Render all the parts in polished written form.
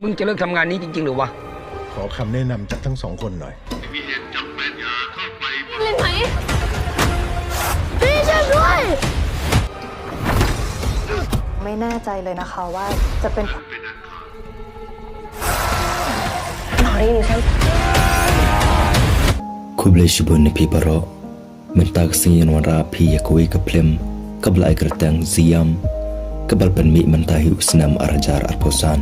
มึงจะเลิกทำงานนี้จริงๆหรือวะขอคำแนะนำจากทั้งสองคนหน่อยมีเหตุจับแฟนยาเข้าไปเล่นไหมพี่ช่วยด้วยไม่แน่ใจเลยนะคะว่าจะเป็นKubleshibun ni piparo mentak sinyan wara pi yakui kaplem kabla ikrtang ziam kabal penmi mentahi usnam arajar arposan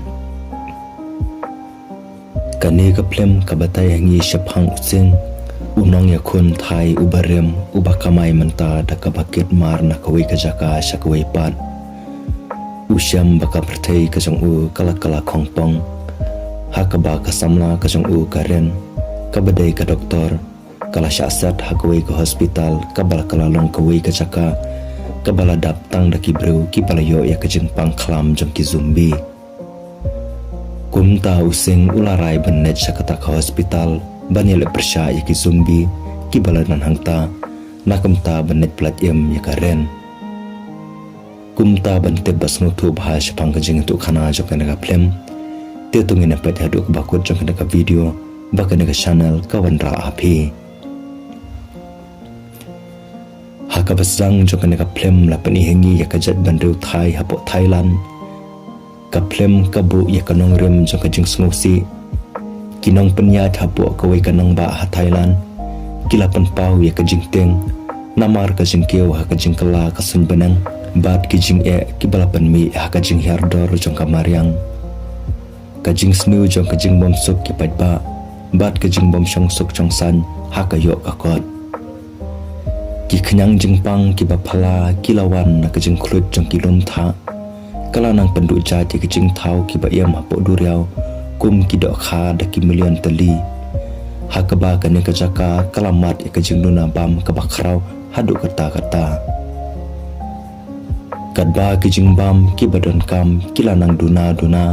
kani kaplem kabatai hangi shaphang using unong yakun thai ubarem ubakamai menta dakabakit mar nakawai kajaka shakawai pat usyam baka perthai kajong u kala khongpong hakaba kasamla kajong u karen kabadai ka doktor kala syasat hakawai ke hospital kabala kalalong kawai ke caka kabala daptang daki bro ki palayo ya ke jengpang klam jong ki zumbi kumta using ularai benet sakata ke hospital banil persya ya ki zumbi ki bala nan hangta nakamta benet plat em ya karen kumta bante basnu thu bha shapang ke jeng tu khana jong kana ka flem te tungin na pat haduk bakut jong kana ka video bakana ka channel kawan ra api hakabasang jong kana ka flem la pani hengi ya ka jat bandu thai hapo Thailand ka flem ka bu ya kanong rem jong ka jing snosi kinong penya thapo ka wai kanong ba ha Thailand kilapan pau ya ka jing teng namar ka jing keu ha ka jing kala ka sun benang bat ki jing e ki balapan mi ha ka jing hardor jong ka mariang ka jing snu jong ka jing bom sok ki pat ba bat ka jing bom shong sok chong san ha ka yo ka kot ki khnyang jing pang ki ba phala kilawan na ka jing khlut jong ki lom tha kala nang pendu ja ti ki jing thau ki ba yam ha po duriao kum ki do kha da ki million tali ha ka ba ka ne ka jaka kalamat e ka jing nuna bam ka ba khrau hadu kata kadba ki jing bam ki badon kam kila nang duna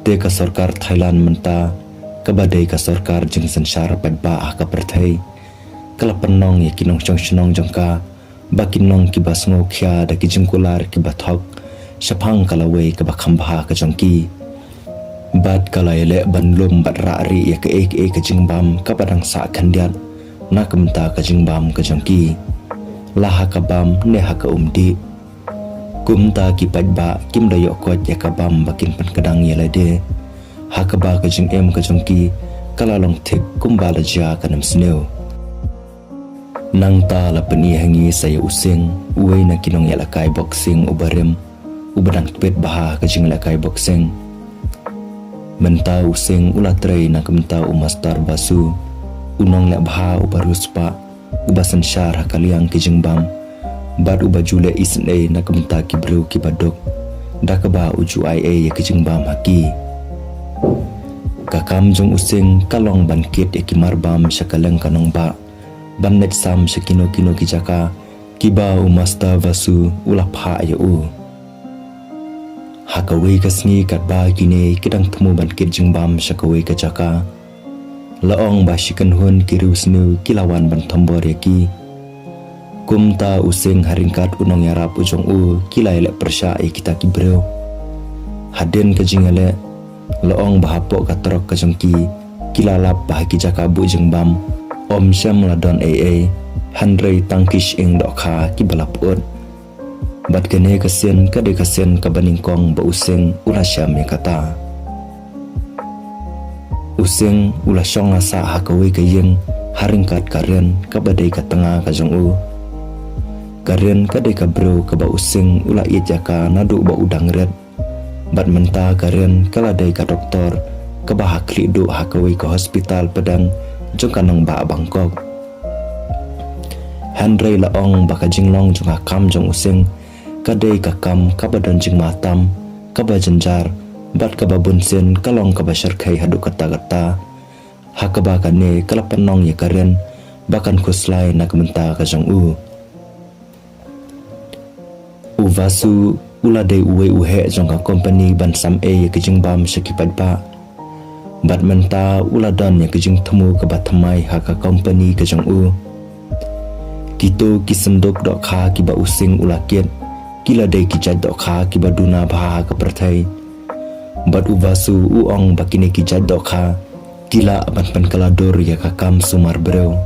te ka sarkar Thailand menta kabadai ka sarkar jing sansar padba ka perthai kala pannong ya kinong chong jongka bakinong ki basngo khya da ki jingkular ki bathok shaphang kala wei ka bakhambha ka jongki bad kala ele banlum badra ri ya ka ek ka jingbam ka padang sa khandiat na kamta ka jingbam ka jongki laha ka bam ne ha ka umdi kumta ki padba kim da yo ko ya ka bam bakin pan kadang ya lade hakaba ka jing em ka jongki kala long thik kumba la ja kanam sneu nang ta la pani hangi saya using uai na kinong ya lakai boxing ubarem ubadang pet baha ka jing lakai boxing menta using ulatrai na kamta umastar basu unong la baha ubaruspa ubasan syar hakaliang ki jing bam bad ubajule isne na kamta ki bro ki badok dakaba uju ia ya ki jing bam haki kakam jong using kalong bankit ya ki marbam syakalang kanong ba bannet sam sakino ki jaka kiba umasta vasu ulapha ya u hakawei kasni katba kine kidang thmu bankit jingbam sakawei ka jaka laong ba shikan hun kirusnu kilawan ban thambor ya ki kumta using haringkat unong yarap ujong u kilai le persya e kita ki bro haden ka jingale laong bahapo ka trok ka jongki kilalap bahaki jaka bu jingbam om syam ladon handrei tangkish ing dokha ki balaput bat kene kasien kade kasien ka baningkong ba useng ula syam ya kata useng ula syong asa hakawei ka yeng haringkat karen ka badai ka tengah ka jong u karen kade ka bro ka ba useng ula iya jaka nadu ba udang red bat menta karen kala dai ka doktor ka ba hakli do hakawei ka hospital pedang jong kanong ba Bangkok handrei laong baka jinglong jong akam jong useng kadai ka kam kabadan jing matam kaba janjar bat kaba bunsen kalong kaba syarkai hadu kata hakaba kane kalapanong ya karen bakan kuslai nak menta ka jong uvasu uladai uwe uhe jong ka company ban sam ya ke jingbam syakipad ba bat menta uladan ya kejing temu ke batamai haka company kejang kito kisendok dok kha kiba using ulakiat kila dai kijat dok kha kiba duna bha ka perthai Bat uvasu uong bakini ki jadokha gila ban pan kalador ya kakam sumar breu.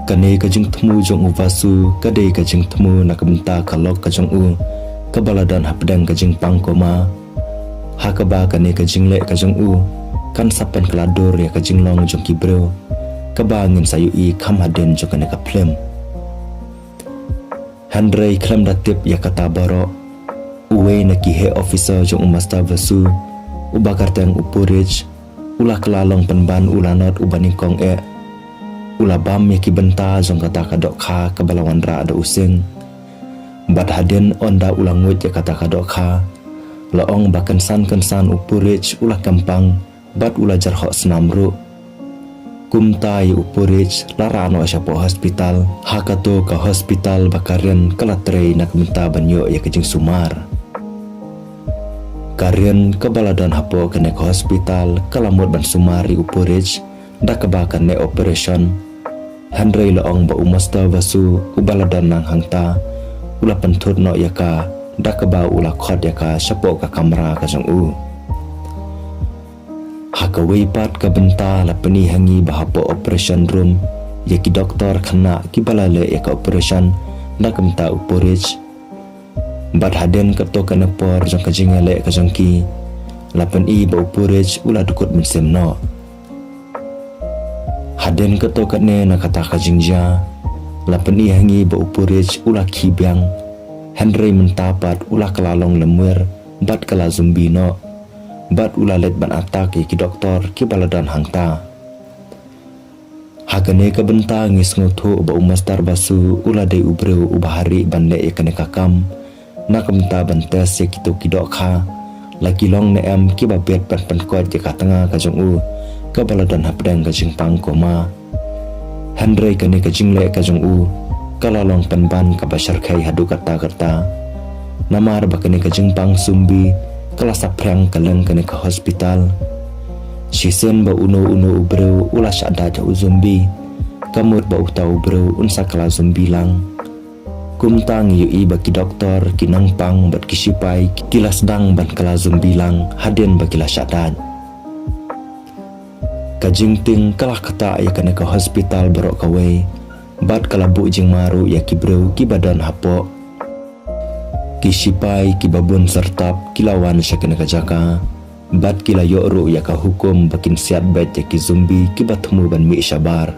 Kane kajing temu jong uvasu kadai kajing temu nak benta kalok kajong u kabaladan hapdang kajing pangkoma. Hakaba kane kajing lek kajong u kan sapen kalador ya kajing long jong ki breu. Kabangin sayui kam haden jong kane kaplem. Handrai klam datip ya kata borok. Uwe na ki head officer jong umasta vasu ubakar tang upurij ulah kelalong penban ulanot ubaning kong ulah bam ya ki benta jong kata kadok kha kabalawan ra ada using bat haden onda ulang ngut ya kata kadok kha laong bakensan upurij ulah kampang bat ulah jarhok senamru kumtai upurij larano asyapo hospital hakato ka hospital bakarian kalatrei nak minta banyo ya kejing sumar. Karian kebaladan hapo kene ke hospital kalamut ban sumari upurij da kebakan ne operation handrei laong ba umasta vasu ubaladan nang hangta ula pentur no yaka da keba ula khot yaka syapo ka kamera ka jong u hakawei pat ka benta la peni hangi ba hapo operation room yaki doktor khana ki balale yaka operation da kemta upurij. Bat haden kerto kana por jong kajing elek ka jongki lapan i ba upurij ula dukut mensem no haden kerto kane na kata kajingja lapan i hangi ba upurij ula kibyang handrei mentapat ula kelalong lemwer bat kala zumbi no bat ula let ban atak ki doktor ki baladan hangta hakane ka benta ngis ngotho ba umastar basu ula dei ubreu ubahari ban le kane kakam nak menta bantes ya kitu kidok kha lagi long ne em ki babet pan kot je ka tanga ka jong u ka baladan hapdang ka jing pang koma handrei kane ka jing le ka jong u kala long pan ka bashar khai hadu kata namar ba kane ka jing pang sumbi kala saprang kaleng kane ka hospital sisen ba uno ubreu ula syada ja uzumbi kamut ba utau ubreu unsa kala zumbi lang kumtang yui bagi doktor kinang pang bat kisipai kilas dang ban kalazum bilang haden bagi lasyadan kajing ting kalah kata ya kena ke hospital barok kawe bat kalabu jing maru ya kibreu ki badan hapo kisipai ki babun sertap kilawan syakena ka jaka bat kila yoru ya ka hukum bakin siat bet ya ki zumbi ki batmu ban mi syabar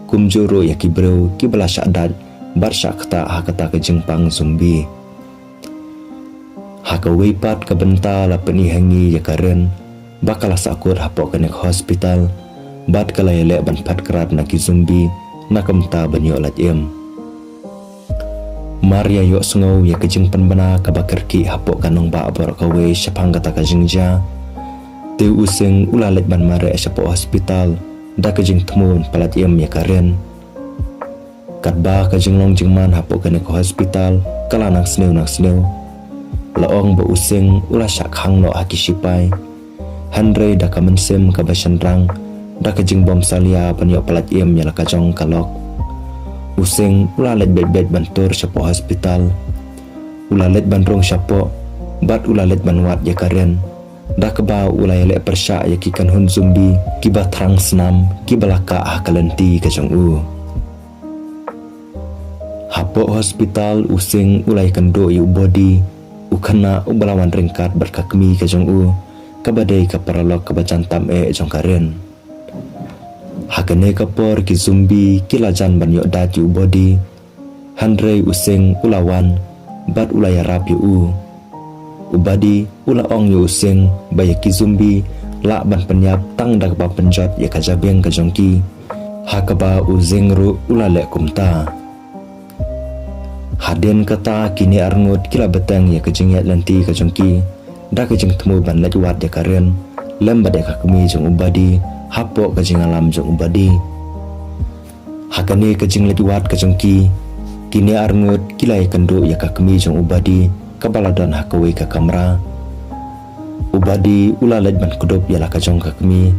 kumjuru ya kibreu ki balasyadan barsya kata hakata ke jengpang zumbi hakawei pat ke benta la peni hangi ya karen bakal sakut hapo kene hospital bat kala yele ban pat kerat na ki zumbi na kemta banyo lat em Maria yok sungau ya ke jeng penbana ka bakar ki hapo kanong ba abor kawe syapang kata ka jengja te useng ulalet ban mare syapo hospital da ke jeng temun palat em ya karen katba ka jinglong jingman hapo kene ke hospital kala nang sneu laong ba useng ula syak hang no haki sipai handrei da ka mensem ka basandrang da ka jingbom salia panyo palat iem nyala ka jong kalok useng ula let bet bantur syapo hospital ula let bandrong syapo bat ula let banwat ya karen da ka ba ula yele persya ya ki kan hun zumbi ki batrang senam ki balaka kalenti ka jong u hapo hospital using ulai kendo yu body ukana ubalawan ringkat berkakmi ke jong u kabadai ka paralok ka bacantam jong karen hakane kapor ki zumbi kilajan banyo dat yu body handrei using ulawan bat ulai rap yu ubadi ulaong yu using bayaki zumbi la ban penyap tang dak ba penjot ya ka jabeng ka jongki hakaba uzingru ulale kumta haden kata kini arngut kila betang ya kejingat lanti kajongki da kejing temu ban lajwat ya karen lembad ya kakmi jong ubadi hapo kejing alam jong ubadi hakane kejing lajwat kajongki kini arngut kila ya kendo ya kakmi jong ubadi kabaladan hakawe ka kamera ubadi ulalaj ban kudup ya la kajong kakmi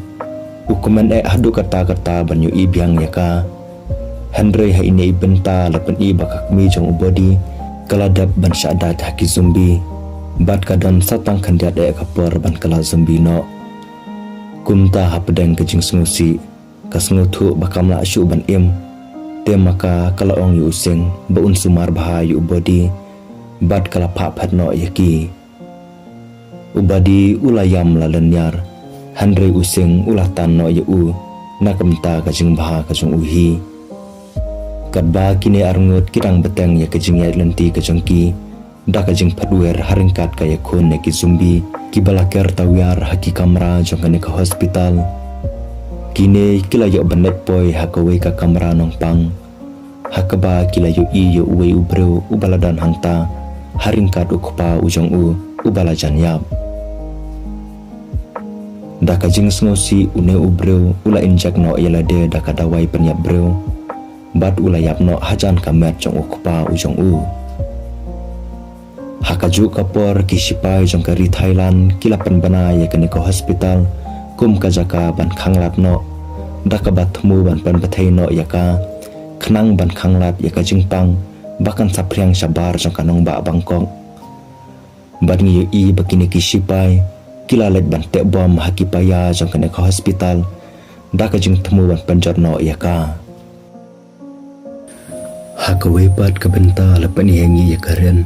ukuman hadu kata banyu ibiang ya ka handrei ha ini benta lapan i bakak mi jong ubodi kaladap ban syadat haki zumbi Bat kadon satang kandiat kapor ban kala zombie no. Kumta hapedeng kejing sengusi kasngutu bakamla asyu ban im. Te maka kala ong yu using baun sumar baha yu body. Bat kala phat no yaki. Ubadi ulayam lalenyar. Handre using ulah tan no yu nakamta kajing baha kajung uhi. Kadba kini arngut kirang beteng ya kajing ya lenti kajengki. Da kajing padwer haringkat kaya kun neki zumbi ki balaker tawyar haki kamera jongkane ke hospital. Kini kila yo benet boy hakawe ka kamera nongpang. Hakaba kila yo i yo uwe ubreu ubaladan hangta haringkat ukupa ujong ubalajan yap. Da kajing sengosi une ubreu ula injak no yalade da kadawai penyap breu. Bat ula yap no hajan kamet jong ukupa ujong Hakaju kapor kisipai jong kari Thailand kilapan bana ya kene ke hospital kum kajaka ban khanglat no dakabat mu ban pan pathai no ya ka khnang ban khanglat ya ka jingpang bakan sapriang sabar jong kanong ba Bangkok ban ngi i bakini kisipai kilalet ban te bom hakipaya jong kene ke hospital daka jing thmu ban panjor no ya ka hakawe pat kabenta lapani hengi ya karen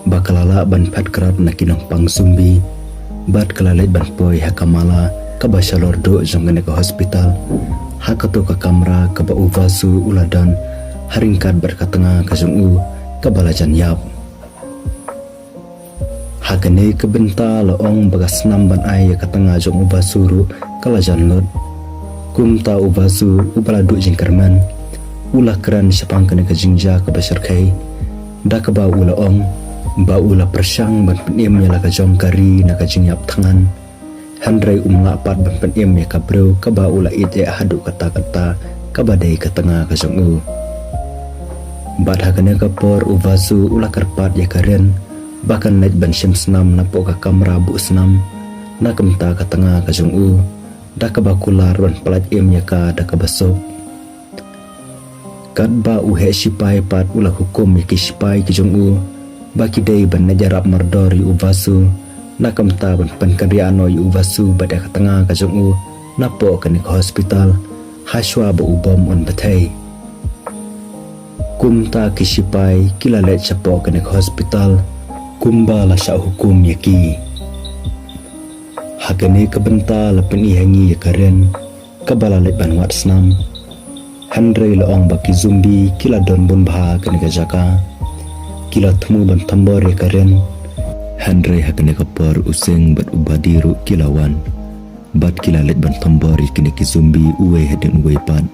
bakalala ban phat krap nakinong pang zumbi bat kalalet ban poi hakamala kabasalor do jongane ke hospital hakato ka kamera ka ba uvasu uladan haringkat berkatanga ka jungu kabalajan yap hakane kebenta loong bagas nam ban ai ka tanga jong ubasuru kalajan lot kumta uvasu ubaladu jingkerman ulah keran sepang kene ka jingja ka basar kai dakaba ulaong Baula persang ban penim ya laka jong kari na kajing yap tangan. Handrai lapat ban penim ya kabreu ka baula ite hadu kata-kata kabadai ka tengah ka jong Bad hakane kapor uvasu ula karpat ya karen bahkan net ban sim senam na po ka kamera bu senam na kemta ka tengah ka jong da ka bakular ban pelat im ya ka da ka basok. Kadba uhe sipai pat ula hukum ya kisipai ki jong baki day ban najarap mardor yu uvasu nakam taban pankariano yu uvasu bada katanga kajong napo kani ke hospital haswa ba ubom on batay kumta kisipai kilalet sapo kani ke hospital kumba la sa hukum yaki hakane kabenta lapen ihangi ya karen kabala leban watsnam handre loong baki zumbi kila don bun baha kani kajaka kila temu ban tambor ya karen handre hakane kapor useng bat ubadiru kilawan bat kila let ban tambor kini ki zumbi uwe haden uwe pan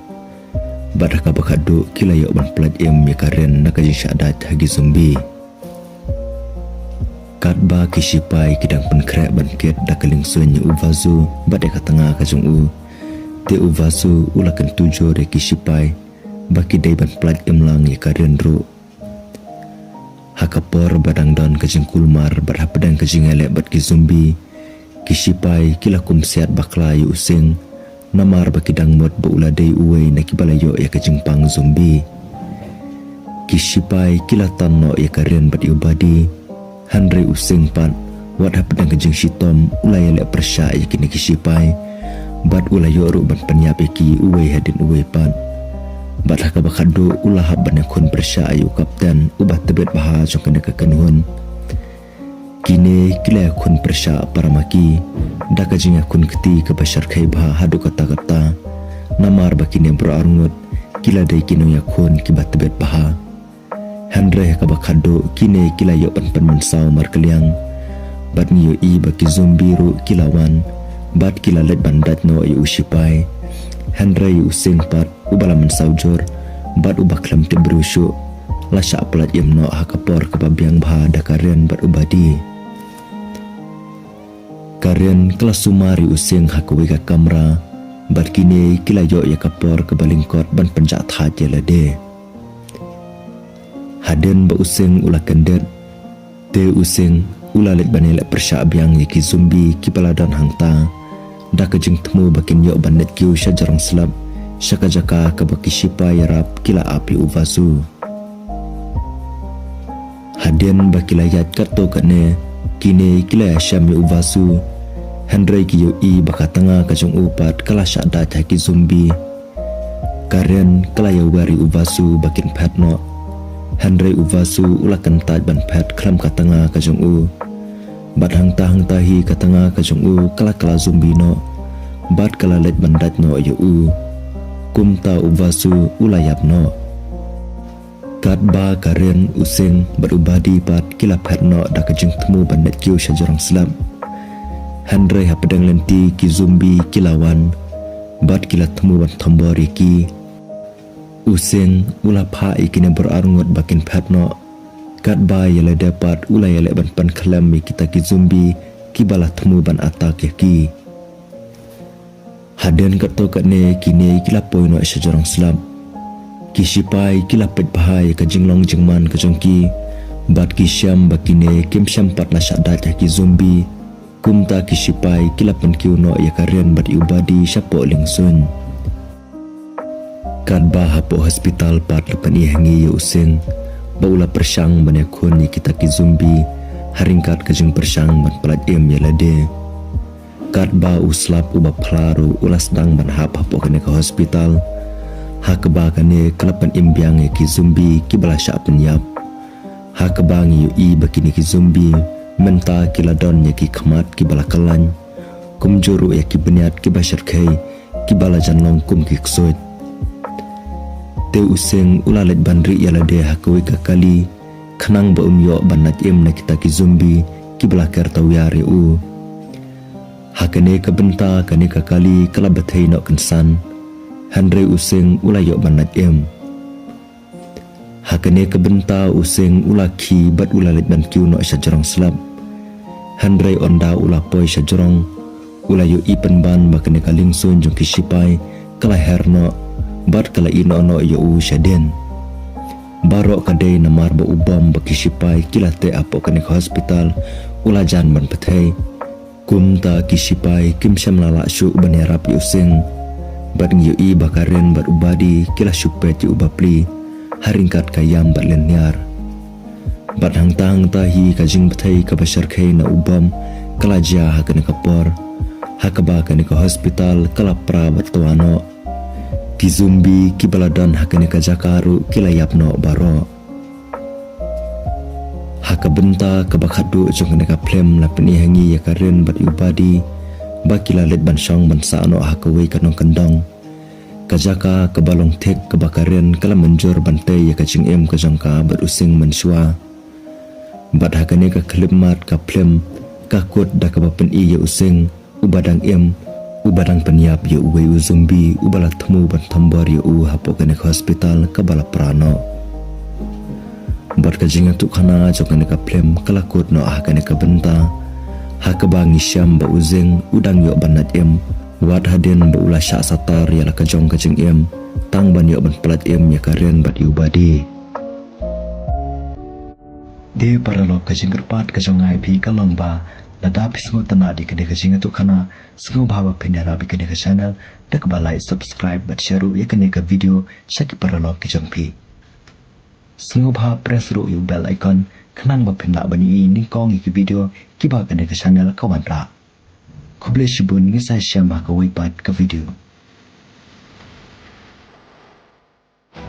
bat hakabakadu kila yo ban plat em ya karen nakajin syadat hagi zumbi katba kisipai kidang penkrek ban ket dakaling sunya uvazu bat ka tengah kajung te uvazu ulakan tujo re kisipai baki dai ban plat em lang ya karen ru hakapor badang don kajing kulmar berhapedang kajing elek bat ki zumbi kisipai kilakum sehat bakla yu using namar bakidang mot bauladai uwe na kibalayo ya kajing pang zumbi kisipai kilatan no ya karen bat ubadi handre using pat wat hapedang kajing sitom ulay elek persya ya kini kisipai bat ulayo ru ban penyap ki uwe hadin uwe pat bat hakabakadu ulah ban kun persya ayu kapten ubat tebet baha jong kene kekenhun kini kila kun persya paramaki daka jinga kun keti ke bashar kai baha hadu kata-kata namar bakine berarngut kila dai kino ya kun kibat tebet baha handre hakabakadu kini kila yo pan mensau markeliang bat niyo i baki zumbiru kilawan bat kila let bandat no ayu usipai handre using pat ubala mensaujur bat ubaklam te berusuk lasa pelat yemno hakapor kebabiang baha dakaren bat ubadi karen kelas sumari using hakawe ka kamera bat kini kilayo ya kapor kebalingkot ban penjat haje lade haden ba using ula kendet te using ula let banelek persya abiang yaki zumbi kipaladan hangta da kejing temu bakin yo bandet kiu syajarang selap syakajaka kabaki sipa yarap kila api uvasu hadian bakilayat karto kane Kini kila Syam ya uvasu Henry ki yo I bakatanga kajong upat kala syada ki zombi. Karen kala ya wari uvasu bakin patno. Henry uvasu ulakan taj ban pat klam katanga kajong u. Bat hang tahi katanga kajong u kala zombi no. Bat kala let bandat no yo u. Kumta uvasu ulayap no. Kat ba Karen useng berubadi pat kila pat no da kajeng temu bandat kiu syajarang selam. Henry hapadang lenti ki zombi kilawan. Bat kila temu ban tombori ki. Useng ula pa ikine berarungut bakin pat no. Kat ba yala dapat ula yala ban pan kalam kita ki zombi ki bala temu ban atak ki. Haden kato katne kini kila poino syajarang selam. Kisipai kilapet bahaya ka jinglong jingman ka jongki. Bat kisyam bakine kim syam pat la syadat ki zombi. Kumta kisipai kilapan kiuno ya karen bat iubadi syapo lingsun. Kadba hapo hospital pat lepan ihangi ya useng. Baula persyang banyakun ya kita ki zombi. Haringkat ka jeng persyang ban pelat ya lade. Kadba uslap uba pelaru ulas dang ban hapo kene ke hospital. Hakeba kane kelapan imbiang ki zombi ki bala syak penyap. Hakeba ngi yu I bakini ki zombi menta kiladon ya ki khamat ki bala kalan. Kumjuru ya ki beniat ki basyar kai ki bala janlong kum ki ksut. Te useng ulalet bandri yala de hakawi ka kali khanang ba umyo banat im na kita ki zombi ki bala kertawiyari u. Hakane ka benta kane ka kali kalabathai no kansan. Henry useng ula yok banat em. Hakane kebenta useng ula ki bat ula let ban kiu no syajarang selam. Henry onda ula poi syajarang ula yo I penban bakane kalingsun jong kisipai kala herno bat kala ino no yo u syaden. Barok kadai namar ba ubam bakisipai kila te apo kane ke hospital ula jan ban pathai. Kumta kisipai kim syam lala syuk ban yarap useng. Bat ngiyo I bakaren bat ubadi kila syupet yu ubapli haringkat kayam bat lenyar. Bat hangtang tahi kajing batai kabasyar kay na ubam kalaja hakane kapor. Hakaba kane ke hospital kalapra bat tuano. Ki zombi ki baladan hakane ka jakaru kila yapno baro. Hakabenta kabakadu jong kane ka plem lapeni hangi ya karen bat ubadi. Bakila let bansong bansa ano hakaway kanong kandang. Kajaka kabalong tek kabakarin kala menjur bantay ya kajing em kajangka berusing mensua. Bat hakane ka klimat ka plem kakut da kabapen I ya using ubadang em ubadang penyap ya uway u zombi ubala temu ban tambor ya u hapo kane ke hospital kabala prano. Bat kajing atuk kana jokane ka plem kalakut no hakane ka benta. Hakeba ngisyam ba uzeng udang yok banat em. Wat haden ba ula syak satar yala kajong kajeng em. Tang ban yok ban pelat em ya karen bat iubadi. De paralog kajeng kerpat kajong ngai pi kalong ba. Lada pisngo tanah di kene kajeng atuk kana. Sengo bahawa penara bi kene ke channel. Dak ba like subscribe bat share ya kene ke video. Syaki paralog kajong pi. Sengo bahawa press ru yu bell icon. Kenang ba pindak bani ini kong iki video kiba kene ke channel kawan ra. Kuble shibun ngisai syam ka wipat ke video.